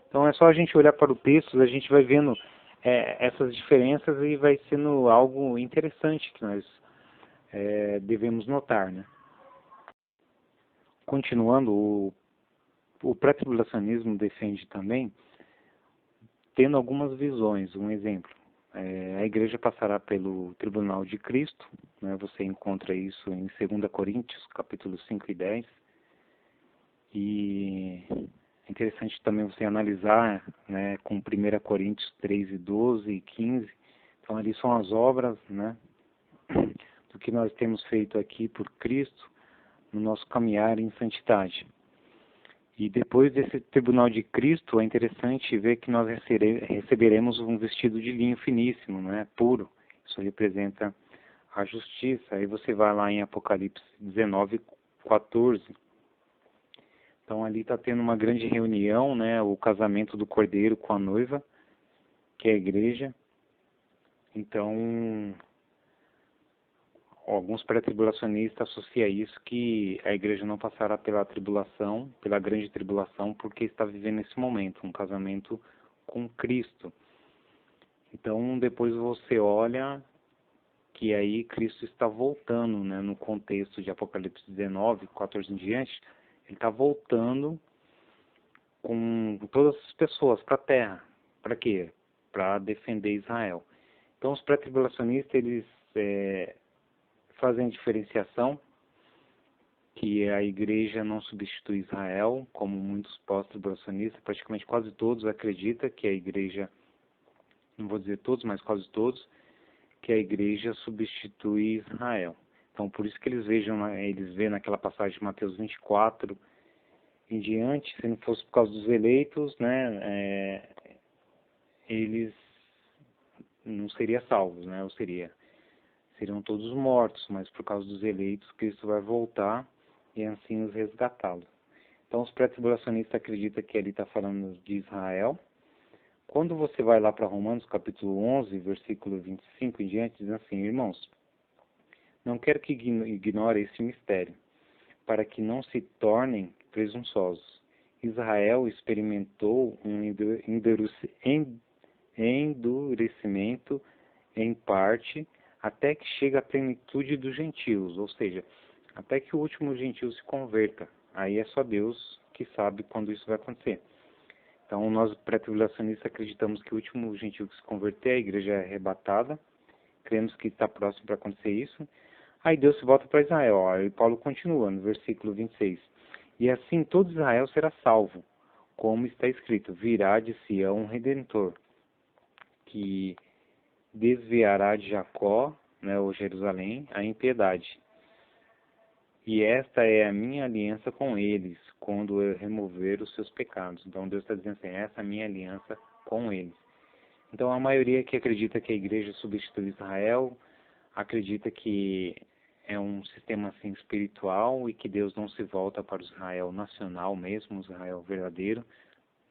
Então é só a gente olhar para o texto, a gente vai vendo essas diferenças e vai sendo algo interessante que nós devemos notar, né? Continuando, o pré-tribulacionismo defende também, tendo algumas visões. Um exemplo, a igreja passará pelo tribunal de Cristo, né? Você encontra isso em 2 Coríntios, capítulos 5 e 10. E é interessante também você analisar, né, com 1 Coríntios 3 e 12 e 15. Então ali são as obras, né, do que nós temos feito aqui por Cristo no nosso caminhar em santidade. E depois desse tribunal de Cristo, é interessante ver que nós receberemos um vestido de linho finíssimo, né, puro. Isso representa a justiça. Aí você vai lá em Apocalipse 19, 14. Então ali está tendo uma grande reunião, né, o casamento do Cordeiro com a noiva, que é a igreja. Então, alguns pré-tribulacionistas associam isso que a igreja não passará pela tribulação, pela grande tribulação, porque está vivendo esse momento, um casamento com Cristo. Então, depois você olha que aí Cristo está voltando, né, no contexto de Apocalipse 19, 14 em diante, ele está voltando com todas as pessoas para a terra. Para quê? Para defender Israel. Então, os pré-tribulacionistas, eles fazem diferenciação que a igreja não substitui Israel, como muitos pós-tribulacionistas, praticamente quase todos acreditam que a igreja, não vou dizer todos, mas quase todos, que a igreja substitui Israel. Então, por isso que eles veem naquela passagem de Mateus 24 em diante, se não fosse por causa dos eleitos, né, eles não seriam salvos, né, seriam todos mortos, mas por causa dos eleitos, Cristo vai voltar e assim os resgatá-los. Então, os pré-tribulacionistas acreditam que ele está falando de Israel. Quando você vai lá para Romanos, capítulo 11, versículo 25 em diante, diz assim, irmãos, não quero que ignore esse mistério, para que não se tornem presunçosos. Israel experimentou um endurecimento em parte, até que chega à plenitude dos gentios, ou seja, até que o último gentio se converta. Aí é só Deus que sabe quando isso vai acontecer. Então, nós pré-tribulacionistas acreditamos que o último gentio que se converter, a igreja é arrebatada, cremos que está próximo para acontecer isso. Aí Deus se volta para Israel. Aí Paulo continua no versículo 26. E assim todo Israel será salvo, como está escrito, virá de Sião um Redentor, que desviará de Jacó, né, ou Jerusalém, a impiedade. E esta é a minha aliança com eles, quando eu remover os seus pecados. Então Deus está dizendo assim, essa é a minha aliança com eles. Então a maioria que acredita que a igreja substitui Israel, acredita que é um sistema assim espiritual e que Deus não se volta para o Israel nacional mesmo, o Israel verdadeiro,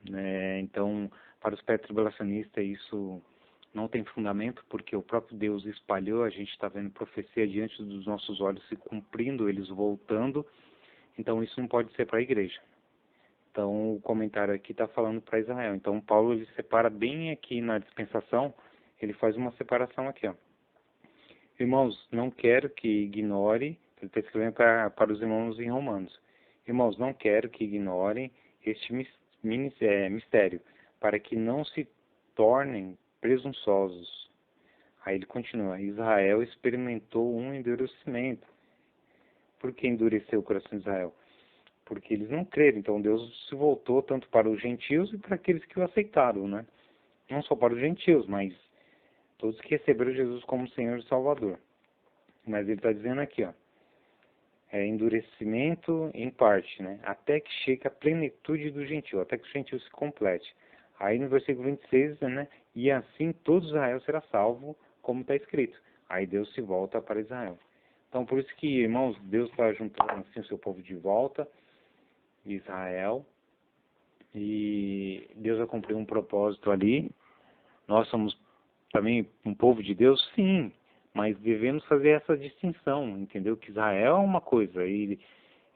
né? Então, para os pré-tribulacionistas isso não tem fundamento, porque o próprio Deus espalhou, a gente está vendo profecia diante dos nossos olhos se cumprindo, eles voltando, então isso não pode ser para a igreja. Então o comentário aqui está falando para Israel. Então Paulo ele separa bem aqui na dispensação, ele faz uma separação aqui, ó. Irmãos, não quero que ignore, ele está escrevendo para os irmãos em Romanos. Irmãos, não quero que ignorem este mistério, para que não se tornem presunçosos. Aí ele continua, Israel experimentou um endurecimento. Por que endureceu o coração de Israel? Porque eles não creram, então Deus se voltou tanto para os gentios e para aqueles que o aceitaram, né? Não só para os gentios, mas todos que receberam Jesus como Senhor e Salvador. Mas ele está dizendo aqui, ó, endurecimento em parte, né? Até que chegue a plenitude do gentio, até que o gentio se complete. Aí no versículo 26, né? E assim todo Israel será salvo, como está escrito. Aí Deus se volta para Israel. Então por isso que, irmãos, Deus está juntando assim o seu povo de volta, Israel, e Deus vai cumprir um propósito ali. Nós somos também um povo de Deus, sim, mas devemos fazer essa distinção, entendeu? Que Israel é uma coisa e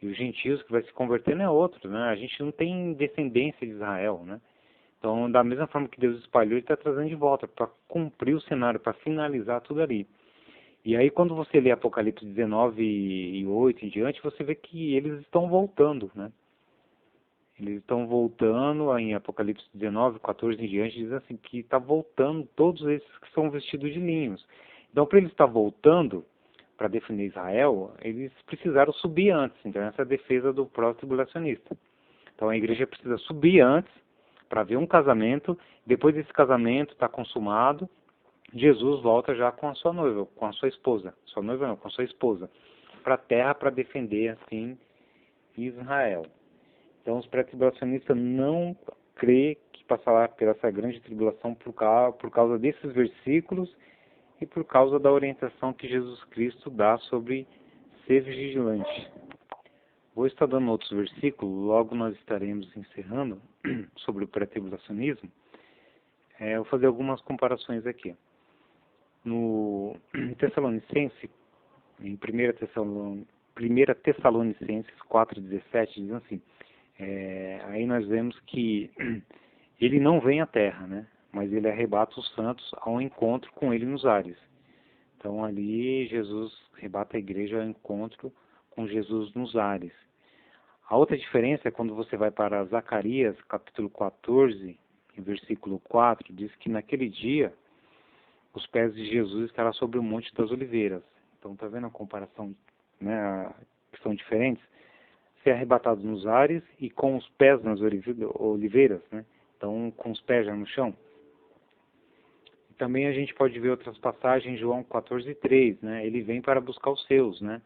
os gentios que vai se convertendo é outro, né? A gente não tem descendência de Israel, né? Então, da mesma forma que Deus espalhou, Ele está trazendo de volta para cumprir o cenário, para finalizar tudo ali. E aí, quando você lê Apocalipse 19 e 8 em diante, você vê que eles estão voltando, né? Eles estão voltando em Apocalipse 19, 14 em diante, diz assim, que está voltando todos esses que são vestidos de linhos. Então, para eles estar voltando, para defender Israel, eles precisaram subir antes. Então, essa é a defesa do pró-tribulacionista. Então, a igreja precisa subir antes, para ver um casamento. Depois desse casamento está consumado, Jesus volta já com a sua noiva, com a sua esposa. Sua noiva não, com a sua esposa. Para a terra, para defender, assim, Israel. Então, os pré-tribulacionistas não crê que passará por essa grande tribulação por causa desses versículos e por causa da orientação que Jesus Cristo dá sobre ser vigilante. Vou estar dando outros versículos, logo nós estaremos encerrando sobre o pré-tribulacionismo. Eu vou fazer algumas comparações aqui. No Tessalonicense, em 1 Tessalonicenses 4,17, diz assim, aí nós vemos que ele não vem à terra, né? Mas ele arrebata os santos ao encontro com ele nos ares. Então ali Jesus arrebata a igreja ao encontro com Jesus nos ares. A outra diferença é quando você vai para Zacarias, capítulo 14, versículo 4, diz que naquele dia os pés de Jesus estarão sobre o Monte das Oliveiras. Então está vendo a comparação, né, que são diferentes? Ser arrebatado nos ares e com os pés nas oliveiras, né? Então com os pés já no chão. Também a gente pode ver outras passagens, João 14:3, né? Ele vem para buscar os seus, né?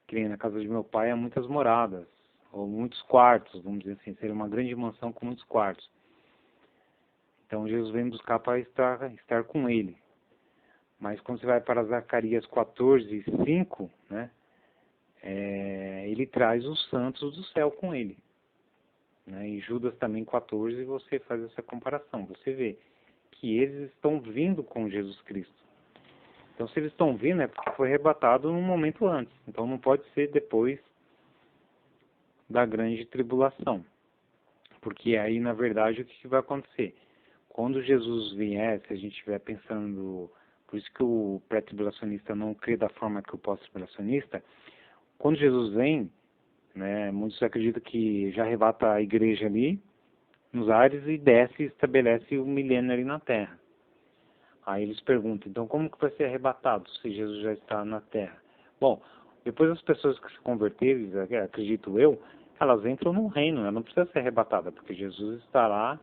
Que nem na casa de meu pai há muitas moradas, ou muitos quartos, vamos dizer assim, seria uma grande mansão com muitos quartos. Então Jesus vem buscar para estar com ele. Mas quando você vai para Zacarias 14:5, né? Ele traz os santos do céu com ele. Né? E Judas também 14, você faz essa comparação. Você vê que eles estão vindo com Jesus Cristo. Então, se eles estão vindo, é porque foi arrebatado num momento antes. Então, não pode ser depois da grande tribulação. Porque aí, na verdade, o que vai acontecer? Quando Jesus vier, se a gente estiver pensando... Por isso que o pré-tribulacionista não crê da forma que o pós-tribulacionista. Quando Jesus vem, né, muitos acreditam que já arrebata a igreja ali, nos ares, e desce e estabelece o milênio ali na terra. Aí eles perguntam, então como que vai ser arrebatado se Jesus já está na terra? Bom, depois as pessoas que se converterem, acredito eu, elas entram no reino, ela não precisa ser arrebatada, porque Jesus estará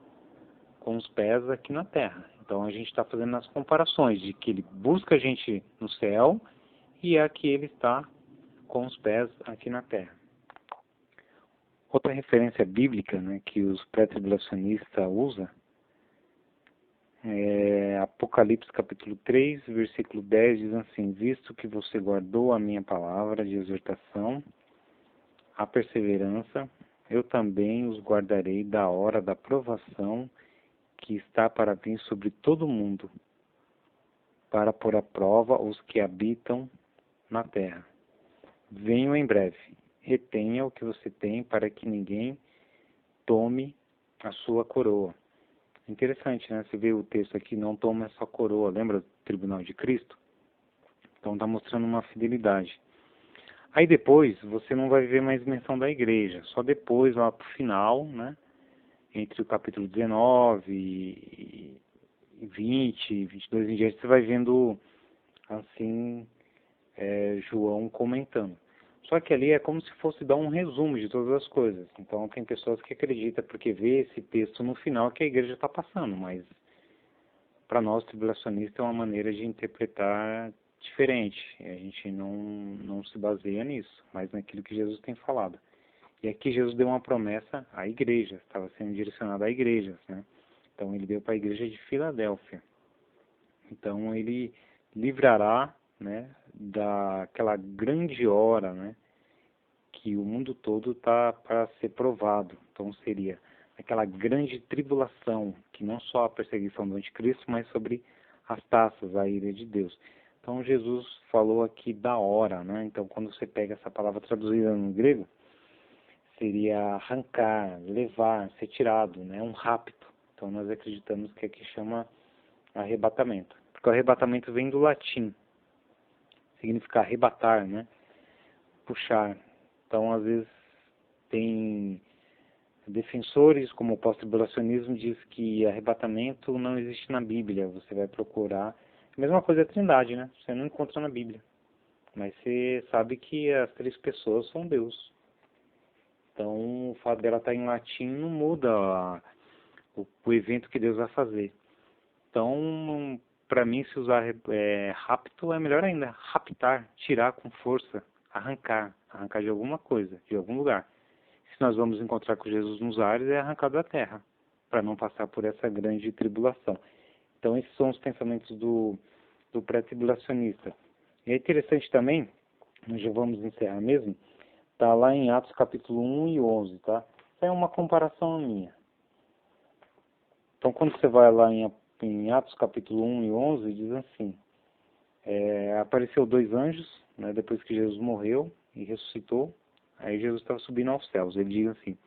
com os pés aqui na terra. Então a gente está fazendo as comparações de que ele busca a gente no céu e aqui ele está com os pés aqui na terra. Outra referência bíblica, né, que os pré-tribulacionistas usam é Apocalipse capítulo 3, versículo 10, diz assim: visto que você guardou a minha palavra de exortação, a perseverança, eu também os guardarei da hora da provação que está para vir sobre todo o mundo, para pôr à prova os que habitam na terra. Venho em breve. Retenha o que você tem para que ninguém tome a sua coroa. Interessante, né? Você vê o texto aqui, não tome a sua coroa. Lembra do tribunal de Cristo? Então está mostrando uma fidelidade. Aí depois, você não vai ver mais menção da igreja. Só depois, lá para o final, né? Entre o capítulo 19 e 20, 22 em diante, você vai vendo, assim, João comentando. Só que ali é como se fosse dar um resumo de todas as coisas. Então tem pessoas que acreditam, porque vê esse texto no final, que a igreja está passando, mas para nós, tribulacionistas, é uma maneira de interpretar diferente. A gente não se baseia nisso, mas naquilo que Jesus tem falado. E aqui Jesus deu uma promessa à igreja, estava sendo direcionado a igrejas, né? Então ele deu para a igreja de Filadélfia. Então ele livrará, né, daquela grande hora, né, que o mundo todo está para ser provado. Então seria aquela grande tribulação, que não só a perseguição do anticristo, mas sobre as taças, a ira de Deus. Então Jesus falou aqui da hora, né? Então quando você pega essa palavra traduzida no grego, seria arrancar, levar, ser tirado, né? Um rapto. Então nós acreditamos que aqui chama arrebatamento. Porque o arrebatamento vem do latim, significa arrebatar, né? Puxar. Então, às vezes, tem defensores, como o pós-tribulacionismo, diz que arrebatamento não existe na Bíblia. Você vai procurar. A mesma coisa é a Trindade, né? Você não encontra na Bíblia. Mas você sabe que as três pessoas são Deus. Então, o fato dela estar em latim não muda o evento que Deus vai fazer. Então, para mim, se usar rapto é melhor ainda. Raptar, tirar com força, arrancar de alguma coisa, de algum lugar. Se nós vamos encontrar com Jesus nos ares, é arrancar da terra, para não passar por essa grande tribulação. Então, esses são os pensamentos do pré-tribulacionista. E é interessante também, nós já vamos encerrar mesmo, está lá em Atos capítulo 1 e 11, tá? Isso é uma comparação minha. Então, quando você vai lá em Atos capítulo 1 e 11, diz assim: apareceu 2 anjos, né, depois que Jesus morreu e ressuscitou. Aí Jesus estava subindo aos céus. Ele diz assim: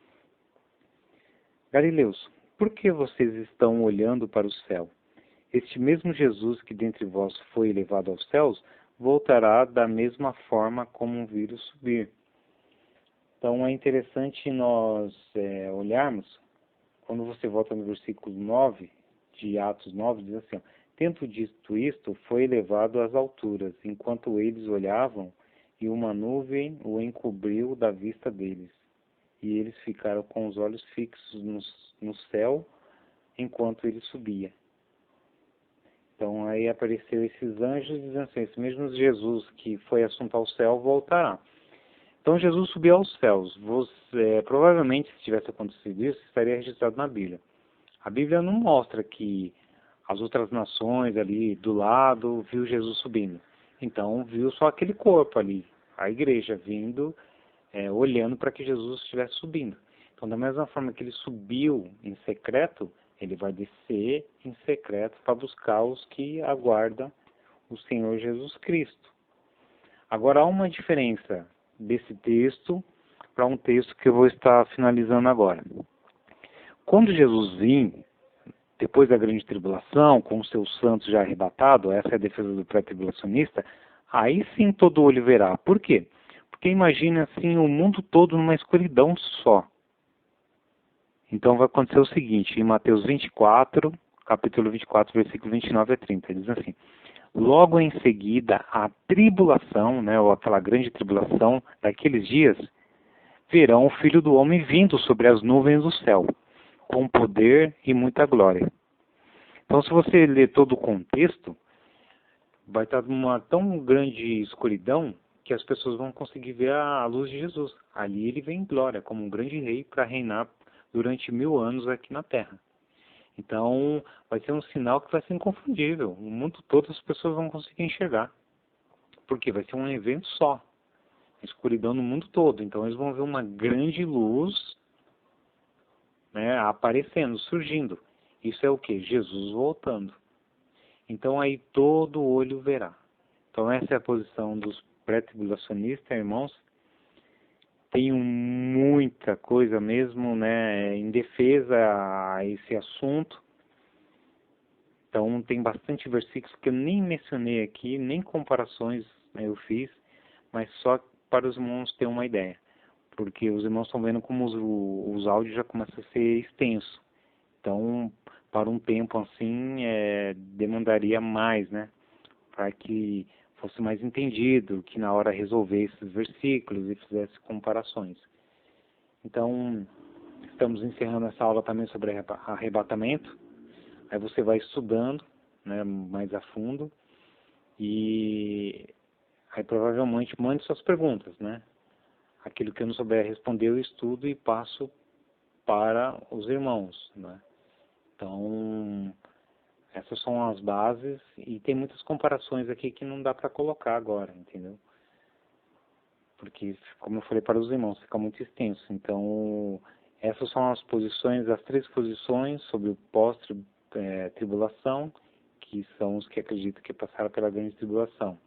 Galileus, por que vocês estão olhando para o céu? Este mesmo Jesus que dentre vós foi elevado aos céus, voltará da mesma forma como um vírus subir. Então é interessante nós olharmos, quando você volta no versículo 9, de Atos 9, diz assim: tendo dito isto, foi elevado às alturas, enquanto eles olhavam, e uma nuvem o encobriu da vista deles. E eles ficaram com os olhos fixos no céu, enquanto ele subia. Então aí apareceu esses anjos dizendo assim: esse mesmo Jesus que foi assunto ao céu voltará. Então Jesus subiu aos céus. Provavelmente, se tivesse acontecido isso, estaria registrado na Bíblia. A Bíblia não mostra que as outras nações ali do lado viu Jesus subindo. Então viu só aquele corpo ali, a igreja vindo, olhando para que Jesus estivesse subindo. Então da mesma forma que ele subiu em secreto, ele vai descer em secreto para buscar os que aguardam o Senhor Jesus Cristo. Agora há uma diferença desse texto para um texto que eu vou estar finalizando agora. Quando Jesus vir, depois da grande tribulação, com os seus santos já arrebatados, essa é a defesa do pré-tribulacionista, aí sim todo olho verá. Por quê? Porque imagine assim o mundo todo numa escuridão só. Então vai acontecer o seguinte, em Mateus 24, capítulo 24, versículo 29 a 30, diz assim: logo em seguida a tribulação, né, ou aquela grande tribulação daqueles dias, verão o Filho do Homem vindo sobre as nuvens do céu, com poder e muita glória. Então, se você ler todo o contexto, vai estar numa tão grande escuridão que as pessoas vão conseguir ver a luz de Jesus. Ali ele vem em glória, como um grande rei, para reinar durante 1000 anos aqui na Terra. Então, vai ser um sinal que vai ser inconfundível. O mundo todo as pessoas vão conseguir enxergar. Porque vai ser um evento só. Escuridão no mundo todo. Então, eles vão ver uma grande luz, né, aparecendo, surgindo. Isso é o quê? Jesus voltando. Então, aí todo olho verá. Então, essa é a posição dos pré-tribulacionistas, irmãos. Tenho muita coisa mesmo, né, em defesa a esse assunto. Então, tem bastante versículos que eu nem mencionei aqui, nem comparações, né, eu fiz, mas só para os irmãos terem uma ideia. Porque os irmãos estão vendo como os áudios já começam a ser extensos. Então, para um tempo assim, demandaria mais, né? Para que fosse mais entendido, que na hora resolvesse esses versículos e fizesse comparações. Então, estamos encerrando essa aula também sobre arrebatamento. Aí você vai estudando, né, mais a fundo e aí provavelmente mande suas perguntas, né? Aquilo que eu não souber responder eu estudo e passo para os irmãos, né? Então, essas são as bases e tem muitas comparações aqui que não dá para colocar agora, entendeu? Porque, como eu falei para os irmãos, fica muito extenso. Então, essas são as posições, as 3 posições sobre o pós-tribulação, que são os que acreditam que passaram pela grande tribulação.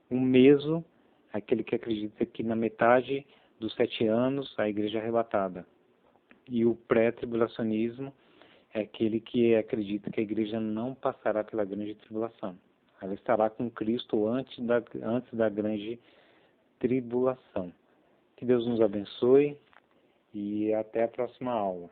O meso, aquele que acredita que na metade dos 7 anos a igreja é arrebatada. E o pré-tribulacionismo é aquele que acredita que a igreja não passará pela grande tribulação. Ela estará com Cristo antes da grande tribulação. Que Deus nos abençoe e até a próxima aula.